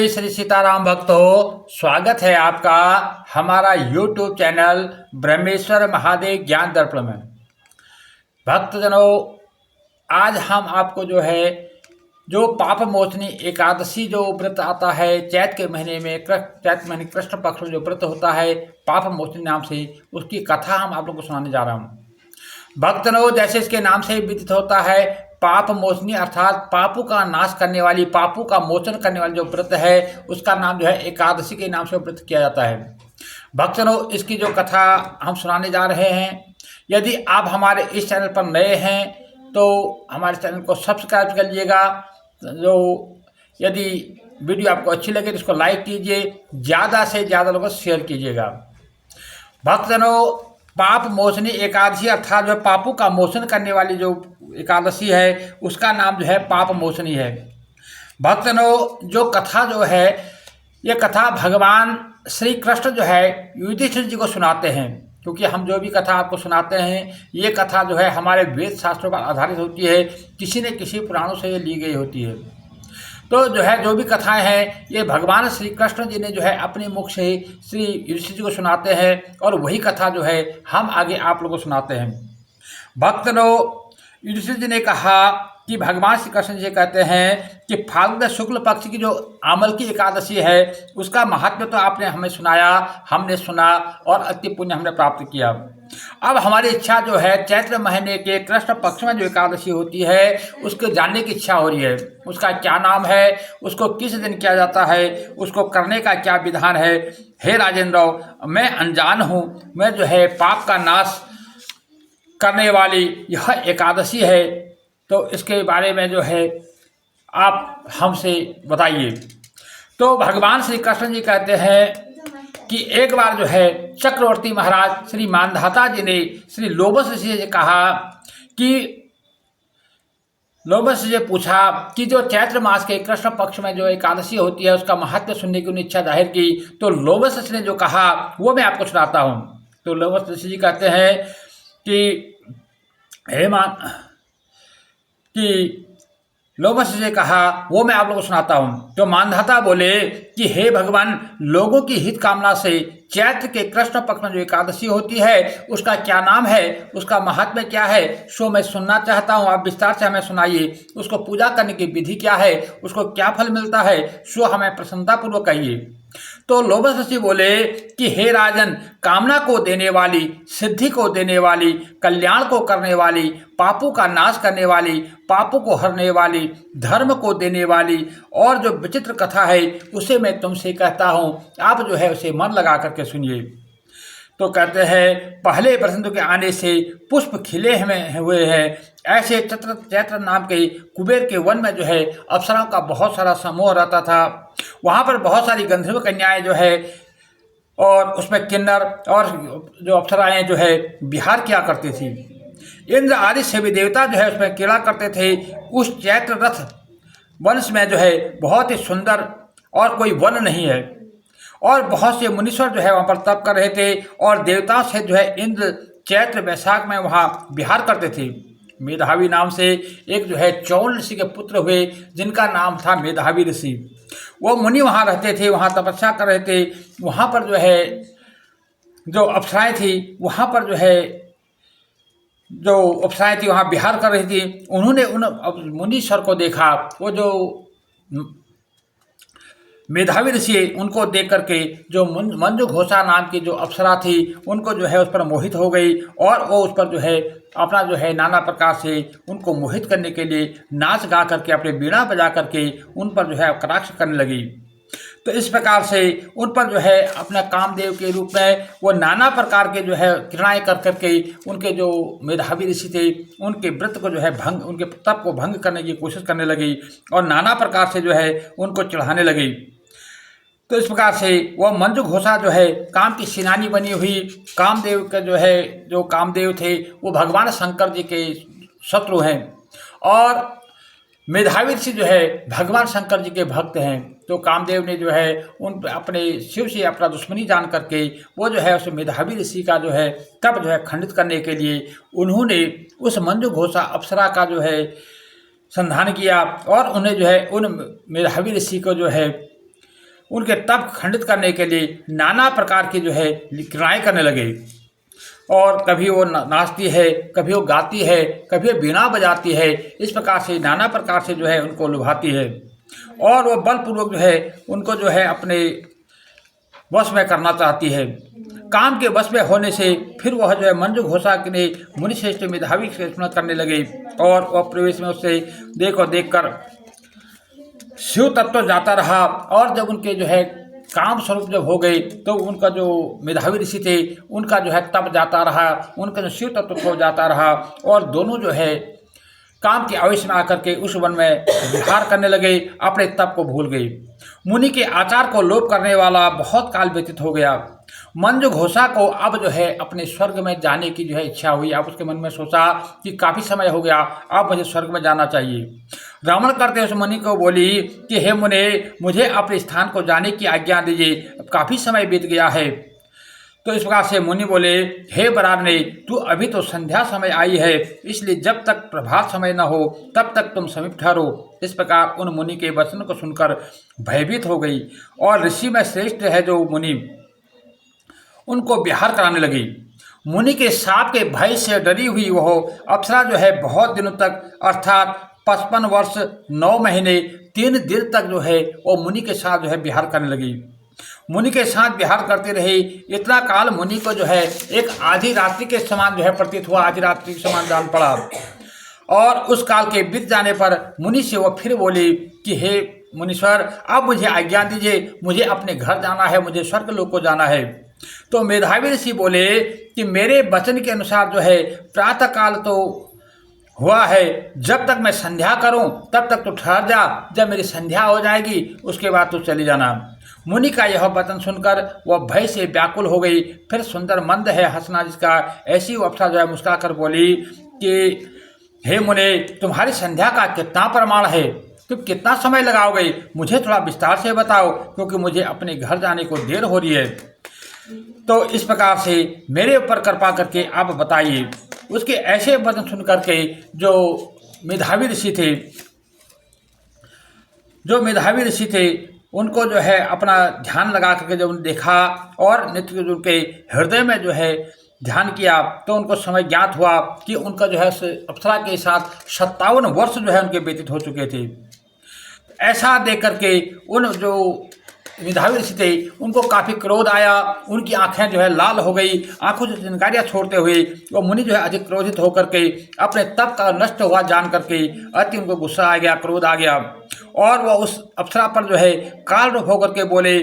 जय श्री सीताराम भक्तों, स्वागत है आपका हमारा YouTube चैनल ब्रह्मेश्वर महादेव ज्ञान दर्पण में। भक्तजनों, आज हम आपको जो पाप मोचनी एकादशी जो व्रत आता है चैत के महीने में, चैत महीने कृष्ण पक्ष में जो व्रत होता है पाप मोचनी नाम से, उसकी कथा हम आप लोगों को सुनाने जा रहा हूँ। भक्तजनों, जैसे इसके नाम से विदित होता है, पाप मोचनी अर्थात पापों का नाश करने वाली, पापों का मोचन करने वाली जो व्रत है उसका नाम एकादशी के नाम से व्रत किया जाता है। भक्तजनों, इसकी जो कथा हम सुनाने जा रहे हैं, यदि आप हमारे इस चैनल पर नए हैं तो हमारे चैनल को सब्सक्राइब कर लीजिएगा। यदि वीडियो आपको अच्छी लगे तो इसको लाइक कीजिए, ज़्यादा से ज़्यादा लोगों को शेयर कीजिएगा। भक्तजनों, पाप मोचनी एकादशी अर्थात जो पापों का मोचन करने वाली जो एकादशी है उसका नाम पाप मोचनी है। भक्तजनों, जो कथा ये कथा भगवान श्री कृष्ण युधिष्ठिर जी को सुनाते हैं, क्योंकि हम जो भी कथा आपको सुनाते हैं ये कथा हमारे वेद शास्त्रों पर आधारित होती है, किसी न किसी पुराणों से ये ली गई होती है। तो जो भी कथाएं हैं ये भगवान श्री कृष्ण जी ने अपने मुख से श्री युधिष्ठिर जी को सुनाते हैं, और वही कथा हम आगे आप लोगों को सुनाते हैं। भक्तजनों, युधिष्ठिर जी ने कहा कि भगवान श्री कृष्ण जी कहते हैं कि फाल्गुन शुक्ल पक्ष की जो आमल की एकादशी है उसका महात्म्य तो आपने हमें सुनाया, हमने सुना और अति पुण्य हमने प्राप्त किया। अब हमारी इच्छा चैत्र महीने के कृष्ण पक्ष में जो एकादशी होती है उसको जानने की इच्छा हो रही है। उसका क्या नाम है, उसको किस दिन किया जाता है, उसको करने का क्या विधान है। हे राजेंद्र, मैं अनजान हूँ, मैं पाप का नाश करने वाली यह एकादशी है, तो इसके बारे में आप हमसे बताइए। तो भगवान श्री कृष्ण जी कहते हैं कि एक बार चक्रवर्ती महाराज श्री मानधाता जी ने श्री लोमश ऋषि से कहा कि लोमश जी पूछा कि जो चैत्र मास के कृष्ण पक्ष में जो एकादशी होती है उसका महत्व सुनने की उन्हें इच्छा जाहिर की। तो लोमश ऋषि ने जो कहा वो मैं आपको सुनाता हूँ। तो लोमश ऋषि जी कहते हैं कि लोमश जी ने कहा वो मैं आप लोगों को सुनाता हूँ। तो मानधाता बोले कि हे भगवान, लोगों की हित कामना से चैत्र के कृष्ण पक्ष में जो एकादशी होती है उसका क्या नाम है, उसका महात्म्य क्या है, सो मैं सुनना चाहता हूँ। आप विस्तार से हमें सुनाइए। उसको पूजा करने की विधि क्या है, उसको क्या फल मिलता है, सो हमें प्रसन्नतापूर्वक कहिए। तो लोमश ऋषि बोले कि हे राजन, कामना को देने वाली, सिद्धि को देने वाली, कल्याण को करने वाली, पापों का नाश करने वाली, पापों को हरने वाली, धर्म को देने वाली और जो विचित्र कथा है उसे मैं तुमसे कहता हूँ, आप उसे मन लगा करके सुनिए। तो कहते हैं, पहले बसंत के आने से पुष्प खिले हुए हैं। ऐसे चैत्र नाम के कुबेर के वन में अप्सराओं का बहुत सारा समूह रहता था। वहाँ पर बहुत सारी गंधर्व कन्याएं और उसमें किन्नर और जो अप्सराएं विहार किया करती थी। इंद्र आदि सभी देवता उसमें क्रीड़ा करते थे। उस चैत्र रथ वंश में बहुत ही सुंदर और कोई वन नहीं है, और बहुत से मुनीश्वर वहाँ पर तप कर रहे थे, और देवताओं से इंद्र चैत्र वैशाख में वहाँ विहार करते थे। मेधावी नाम से एक चौल ऋषि के पुत्र हुए जिनका नाम था मेधावी ऋषि। वो मुनि वहाँ रहते थे, वहाँ तपस्या कर रहे थे। वहाँ पर जो अप्सराएं थी वहाँ पर जो अप्सराएं थी वहाँ विहार कर रही थी। उन्होंने उन मुनीश्वर को देखा। वो जो मेधावी ऋषि उनको देख करके जो मंजू घोषा नाम की जो अप्सरा थी उनको उस पर मोहित हो गई, और वो उस पर अपना नाना प्रकार से उनको मोहित करने के लिए नाच गा करके, अपने बीड़ा बजा करके उन पर कटाक्ष करने लगी। तो इस प्रकार से उन पर अपना कामदेव के रूप में वो नाना प्रकार के क्रीड़ाएँ कर करके उनके जो मेधावी ऋषि थे उनके व्रत को भंग, उनके तप को भंग करने की कोशिश करने लगी, और नाना प्रकार से उनको चढ़ाने लगी। तो इस प्रकार से वह मंजू घोषा काम की सेनानी बनी हुई। कामदेव के जो कामदेव थे वो भगवान शंकर जी के शत्रु हैं, और मेधावी ऋषि भगवान शंकर जी के भक्त हैं। तो कामदेव ने उन अपने शिव से अपना दुश्मनी जान करके वो उस मेधावी ऋषि का तप खंडित करने के लिए उन्होंने उस मंजू घोषा अप्सरा का संधान किया, और उन्हें उन मेधावी ऋषि को उनके तप खंडित करने के लिए नाना प्रकार की जो है क्रियाएं करने लगे। और कभी वो नाचती है, कभी वो गाती है, कभी वो बीना बजाती है। इस प्रकार से नाना प्रकार से जो है उनको लुभाती है और वो बलपूर्वक जो है उनको जो है अपने वश में करना चाहती है। काम के वश में होने से फिर वह जो है मंजू घोषा के लिए मुनिश्रेष्ठ मेधावी से करने लगे और वह प्रवेश में उससे देख कर शिव तत्व जाता रहा। और जब उनके जो है काम स्वरूप जब हो गए तो उनका जो मेधावी ऋषि थे उनका जो है तप जाता रहा, उनका जो शिव तत्व हो जाता रहा और दोनों जो है काम के आवेश में आकर के उस वन में विहार करने लगे, अपने तप को भूल गए। मुनि के आचार को लोप करने वाला बहुत काल व्यतीत हो गया। मंजू घोषा को अब जो है अपने स्वर्ग में जाने की जो है इच्छा हुई। अब उसके मन में सोचा कि काफ़ी समय हो गया, अब मुझे स्वर्ग में जाना चाहिए। रमण करते उस मुनि को बोली कि हे मुने, मुझे अपने स्थान को जाने की आज्ञा दीजिए, अब काफ़ी समय बीत गया है। तो इस प्रकार से मुनि बोले, हे बराने, तू अभी तो संध्या समय आई है, इसलिए जब तक प्रभात समय न हो तब तक तुम समीप ठहरो। इस प्रकार उन मुनि के वचन को सुनकर भयभीत हो गई और ऋषि में श्रेष्ठ है जो मुनि, उनको विहार कराने लगी। मुनि के साप के भय से डरी हुई वह अप्सरा जो है बहुत दिनों तक अर्थात 55 वर्ष 9 महीने 3 दिन तक जो है वो मुनि के साथ जो है विहार करने लगी। मुनि के साथ विहार करते रहे। इतना काल मुनि को जो है एक आधी रात्रि के समान जो है प्रतीत हुआ, आधी रात्रि के समान जान पड़ा। और उस काल के बीत जाने पर मुनि से वह फिर बोली कि हे मुनीश्वर, अब मुझे आज्ञा दीजिए, मुझे अपने घर जाना है, मुझे स्वर्ग लोक को जाना है। तो मेधावी ऋषि बोले कि मेरे वचन के अनुसार जो है प्रातः काल तो हुआ है, जब तक मैं संध्या करूं तब तक तो ठहर जा, जब मेरी संध्या हो जाएगी उसके बाद तो चली जाना। मुनि का यह वचन सुनकर वह भय से व्याकुल हो गई। फिर सुंदर मंद है हंसना जिसका, ऐसी वो अप्सरा जो है मुस्कुराकर बोली कि हे मुने, तुम्हारी संध्या का कितना प्रमाण है, तुम कितना समय लगाओगे, मुझे थोड़ा विस्तार से बताओ, क्योंकि मुझे अपने घर जाने को देर हो रही है। तो इस प्रकार से मेरे ऊपर कृपा करके आप बताइए। उसके ऐसे वचन सुन करके जो मेधावी ऋषि थे उनको जो है अपना ध्यान लगा करके जब उन्होंने देखा और नित्य उनके हृदय में जो है ध्यान किया तो उनको समय ज्ञात हुआ कि उनका जो है अप्सरा के साथ 57 वर्ष जो है उनके व्यतीत हो चुके थे। ऐसा देख करके उन जो मेधावी ऋषि थे उनको काफ़ी क्रोध आया, उनकी आंखें जो है लाल हो गई, आंखों से चिंगारियाँ छोड़ते हुए वो मुनि जो है अधिक क्रोधित होकर के अपने तप का नष्ट हुआ जान करके अति उनको गुस्सा आ गया, क्रोध आ गया और वह उस अप्सरा पर जो है काल रूप होकर के बोले,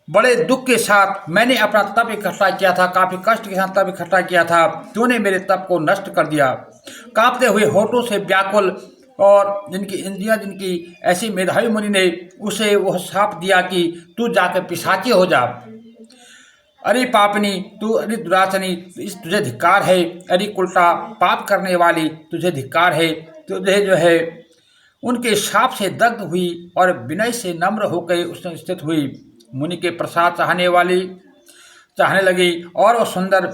बड़े दुख के साथ मैंने अपना तप इकट्ठा किया था, काफ़ी कष्ट के साथ तप इकट्ठा किया था, तूने मेरे तप को नष्ट कर दिया। कांपते हुए होठों से व्याकुल और जिनकी इंद्रियां जिनकी ऐसी मेधावी मुनि ने उसे वह शाप दिया कि तू जाकर पिशाची हो जा। अरे पापनी तू, अरे दुराचनी, इस तुझे धिक्कार है, अरे उल्टा पाप करने वाली तुझे धिक्कार है। तुझे जो है उनके शाप से दग्ध हुई और विनय से नम्र होकर उसने स्थित हुई। मुनि के प्रसाद चाहने लगी और वह सुंदर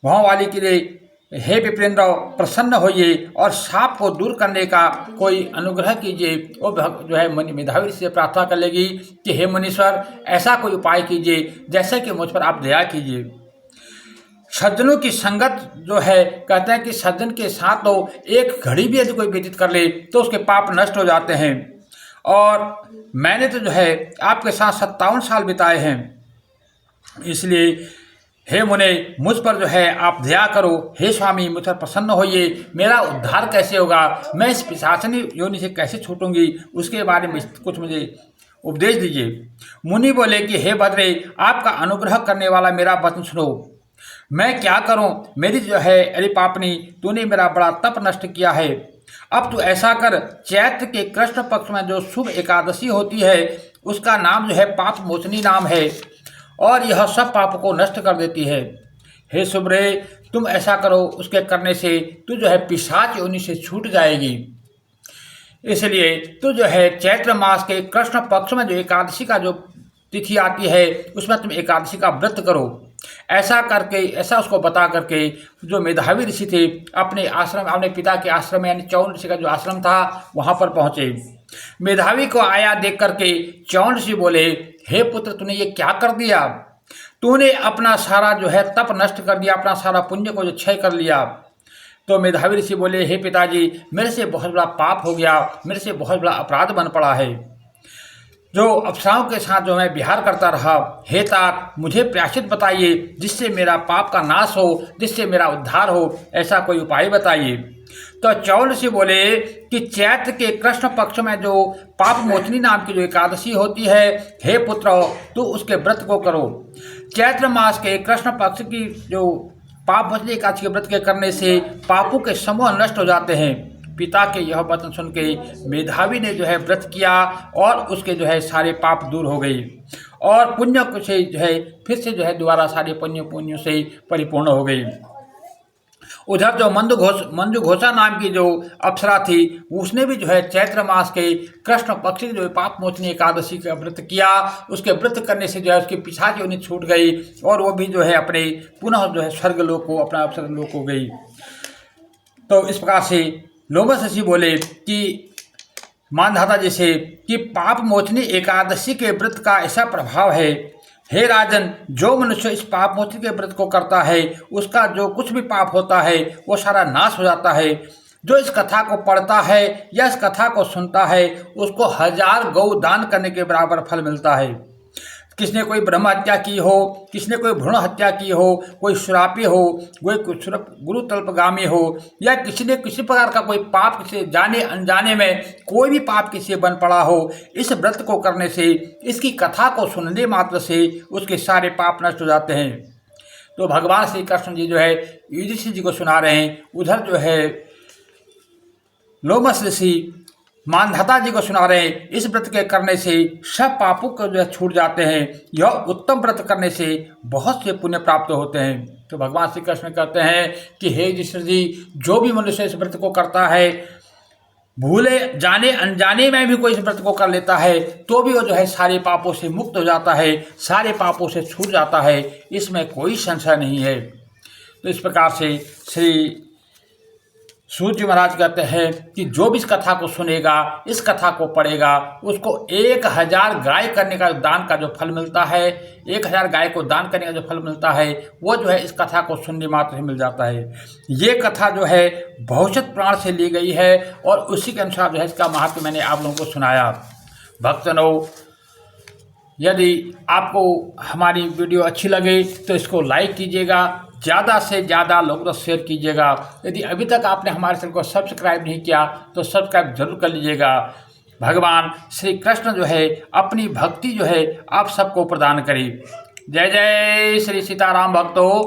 भाव वाली के लिए, हे विप्रेंद्र, प्रसन्न होइए और शाप को दूर करने का कोई अनुग्रह कीजिए। वो जो है मेधावी से प्रार्थना कर लेगी कि हे मुनीश्वर, ऐसा कोई उपाय कीजिए जैसे कि मुझ पर आप दया कीजिए। सज्जनों की संगत जो है, कहते हैं कि सज्जन के साथ तो एक घड़ी भी यदि कोई व्यतीत कर ले तो उसके पाप नष्ट हो जाते हैं। और मैंने तो जो है आपके साथ 57 साल बिताए हैं, इसलिए हे मुने, मुझ पर जो है आप दया करो। हे स्वामी, मुझ पर प्रसन्न होइए। मेरा उद्धार कैसे होगा, मैं इस पिशाचिनी योनि से कैसे छूटूंगी, उसके बारे में कुछ मुझे उपदेश दीजिए। मुनि बोले कि हे भद्रे, आपका अनुग्रह करने वाला मेरा वचन सुनो। मैं क्या करूं, मेरी जो है अरे पापनी, तूने मेरा बड़ा तप नष्ट किया है। अब तू ऐसा कर, चैत्र के कृष्ण पक्ष में जो शुभ एकादशी होती है उसका नाम जो है पाप मोचनी नाम है और यह सब पाप को नष्ट कर देती है। हे सुब्रे, तुम ऐसा करो, उसके करने से तू जो है पिशाच योनि से छूट जाएगी। इसलिए तू जो है चैत्र मास के कृष्ण पक्ष में जो एकादशी का जो तिथि आती है उसमें तुम एकादशी का व्रत करो। ऐसा करके, ऐसा उसको बता करके जो मेधावी ऋषि थे अपने आश्रम, अपने पिता के आश्रम यानी चौन ऋषि का जो आश्रम था वहाँ पर पहुँचे। मेधावी को आया देख करके च्यवन ऋषि बोले, हे पुत्र, तूने ये क्या कर दिया? तूने अपना सारा जो है तप नष्ट कर दिया, अपना सारा पुण्य को जो क्षय कर लिया। तो मेधावी ऋषि बोले, हे पिताजी, मेरे से बहुत बड़ा पाप हो गया, मेरे से बहुत बड़ा अपराध बन पड़ा है। जो अप्सराओं के साथ जो मैं विहार करता रहा, हे तात, मुझे प्रायश्चित बताइए जिससे मेरा पाप का नाश हो, जिससे मेरा उद्धार हो, ऐसा कोई उपाय बताइए। तो च्यवन ऋषि बोले कि चैत्र के कृष्ण पक्ष में जो पाप मोचनी नाम की जो एकादशी होती है, हे पुत्र, तो उसके व्रत को करो। चैत्र मास के कृष्ण पक्ष की जो पाप मोचनी एकादशी के व्रत के करने से पापों के समूह नष्ट हो जाते हैं। पिता के यह वचन सुन के मेधावी ने जो है व्रत किया और उसके जो है सारे पाप दूर हो गई और पुण्य से जो है फिर से जो है दोबारा सारे पुण्यों से परिपूर्ण हो गई। उधर जो मंजू घोषा नाम की जो अप्सरा थी, उसने भी जो है चैत्र मास के कृष्ण पक्ष की जो पाप मोचनी एकादशी का व्रत किया। उसके व्रत करने से जो है उसकी पिशाच योनि छूट गई और वो भी जो है अपने पुनः जो है स्वर्ग लोक को, अपना अप्सरा लोक को गई। तो इस प्रकार से लोमस ऋषि बोले कि मानधाता जी से कि पाप मोचनी एकादशी के व्रत का ऐसा प्रभाव है, हे राजन, जो मनुष्य इस पाप मोचनी के व्रत को करता है उसका जो कुछ भी पाप होता है वो सारा नाश हो जाता है। जो इस कथा को पढ़ता है या इस कथा को सुनता है उसको 1000 गौ दान करने के बराबर फल मिलता है। किसने कोई ब्रह्म हत्या की हो, किसने कोई भ्रूण हत्या की हो, कोई श्रापी हो, कोई गुरु तल्पगामी हो, या किसी ने किसी प्रकार का कोई पाप किसी जाने अनजाने में कोई भी पाप किसी बन पड़ा हो, इस व्रत को करने से, इसकी कथा को सुनने मात्र से उसके सारे पाप नष्ट हो जाते हैं। तो भगवान श्री कृष्ण जी जो है युधिष्ठिर जी को सुना रहे हैं, उधर जो है लोमस ऋषि मानधाता जी को सुना रहे हैं, इस व्रत के करने से सब पापों को जो है छूट जाते हैं। यह उत्तम व्रत करने से बहुत से पुण्य प्राप्त होते हैं। तो भगवान श्री कृष्ण कहते हैं कि हे युधिष्ठिर जी, जो भी मनुष्य इस व्रत को करता है, भूले जाने अनजाने में भी कोई इस व्रत को कर लेता है, तो भी वो जो है सारे पापों से मुक्त हो जाता है, सारे पापों से छूट जाता है, इसमें कोई संशय नहीं है। तो इस प्रकार से श्री सूत जी महाराज कहते हैं कि जो भी इस कथा को सुनेगा, इस कथा को पढ़ेगा, उसको 1000 गाय करने का दान का जो फल मिलता है, 1000 गाय को दान करने का जो फल मिलता है, वो जो है इस कथा को सुनने मात्र से मिल जाता है। ये कथा जो है बहुशत पुराण से ली गई है और उसी के अनुसार जो है इसका महत्व मैंने आप लोगों को सुनाया। भक्तजनों, यदि आपको हमारी वीडियो अच्छी लगे तो इसको लाइक कीजिएगा, ज़्यादा से ज़्यादा लोगों तक शेयर कीजिएगा। यदि अभी तक आपने हमारे चैनल को सब्सक्राइब नहीं किया तो सब्सक्राइब जरूर कर लीजिएगा। भगवान श्री कृष्ण जो है अपनी भक्ति जो है आप सबको प्रदान करें। जय जय श्री सीताराम भक्तों।